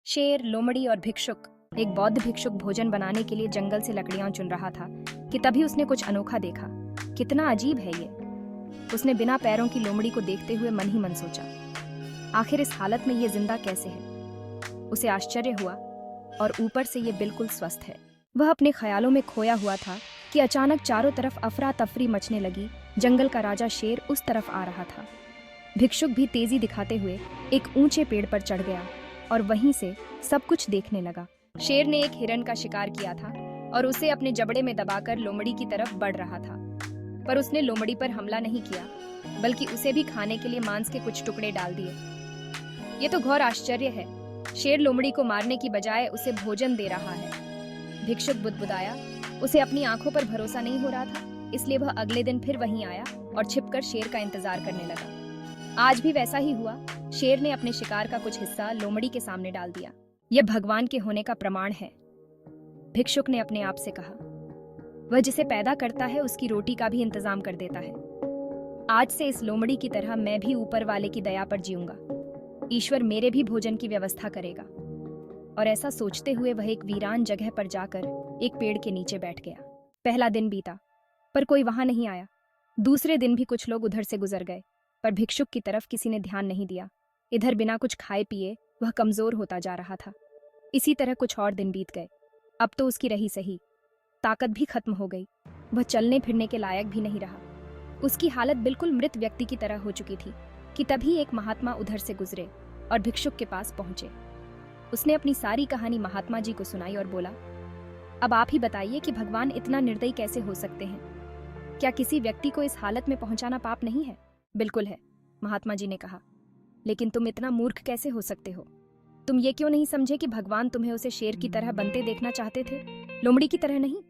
शेर, लोमड़ी और भिक्षुक। एक बौद्ध भिक्षुक भोजन बनाने के लिए जंगल से लकड़ियां चुन रहा था कि तभी उसने कुछ अनोखा देखा। कितना अजीब है ये, उसने बिना पैरों की लोमड़ी को देखते हुए मन ही मन सोचा। आखिर इस हालत में ये जिंदा कैसे है? उसे आश्चर्य हुआ और ऊपर से ये बिल्कुल स्वस्थ है। वह अपने ख्यालों में खोया हुआ था कि अचानक चारों तरफ अफरा तफरी मचने लगी। जंगल का राजा शेर उस तरफ आ रहा था। भिक्षुक भी तेजी दिखाते हुए एक ऊंचे पेड़ पर चढ़ गया और वहीं से सब कुछ देखने लगा। शेर ने एक हिरण का शिकार किया था और उसे अपने जबड़े में दबाकर लोमड़ी की तरफ बढ़ रहा था, पर उसने लोमड़ी पर हमला नहीं किया, बल्कि उसे भी खाने के लिए मांस के कुछ टुकड़े डाल दिए। ये तो घोर आश्चर्य है, शेर लोमड़ी को मारने की बजाय उसे भोजन दे रहा है। भिक्षुक बुदबुदाया। उसे अपनी आंखों पर भरोसा नहीं हो रहा था, इसलिए वह अगले दिन फिर वहीं आया और छिपकर शेर का इंतजार करने लगा। आज भी वैसा ही हुआ। शेर ने अपने शिकार का कुछ हिस्सा लोमड़ी के सामने डाल दिया। यह भगवान के होने का प्रमाण है, भिक्षुक ने अपने आप से कहा। वह जिसे पैदा करता है उसकी रोटी का भी इंतजाम कर देता है। आज से इस लोमड़ी की तरह मैं भी ऊपर वाले की दया पर जीऊंगा। ईश्वर मेरे भी भोजन की व्यवस्था करेगा। और ऐसा सोचते हुए वह एक वीरान जगह पर जाकर एक पेड़ के नीचे बैठ गया। पहला दिन बीता, पर कोई वहां नहीं आया। दूसरे दिन भी कुछ लोग उधर से गुजर गए, पर भिक्षुक की तरफ किसी ने ध्यान नहीं दिया। इधर बिना कुछ खाए पिए वह कमजोर होता जा रहा था। इसी तरह कुछ और दिन बीत गए। अब तो उसकी रही सही ताकत भी खत्म हो गई। वह चलने फिरने के लायक भी नहीं रहा। उसकी हालत बिल्कुल मृत व्यक्ति की तरह हो चुकी थी कि तभी एक महात्मा उधर से गुजरे और भिक्षुक के पास पहुंचे। उसने अपनी सारी कहानी महात्मा जी को सुनाई और बोला, अब आप ही बताइए कि भगवान इतना निर्दयी कैसे हो सकते हैं? क्या किसी व्यक्ति को इस हालत में पहुंचाना पाप नहीं है? बिल्कुल है, महात्मा जी ने कहा। लेकिन तुम इतना मूर्ख कैसे हो सकते हो? तुम ये क्यों नहीं समझे कि भगवान तुम्हें उसे शेर की तरह बनते देखना चाहते थे, लोमड़ी की तरह नहीं?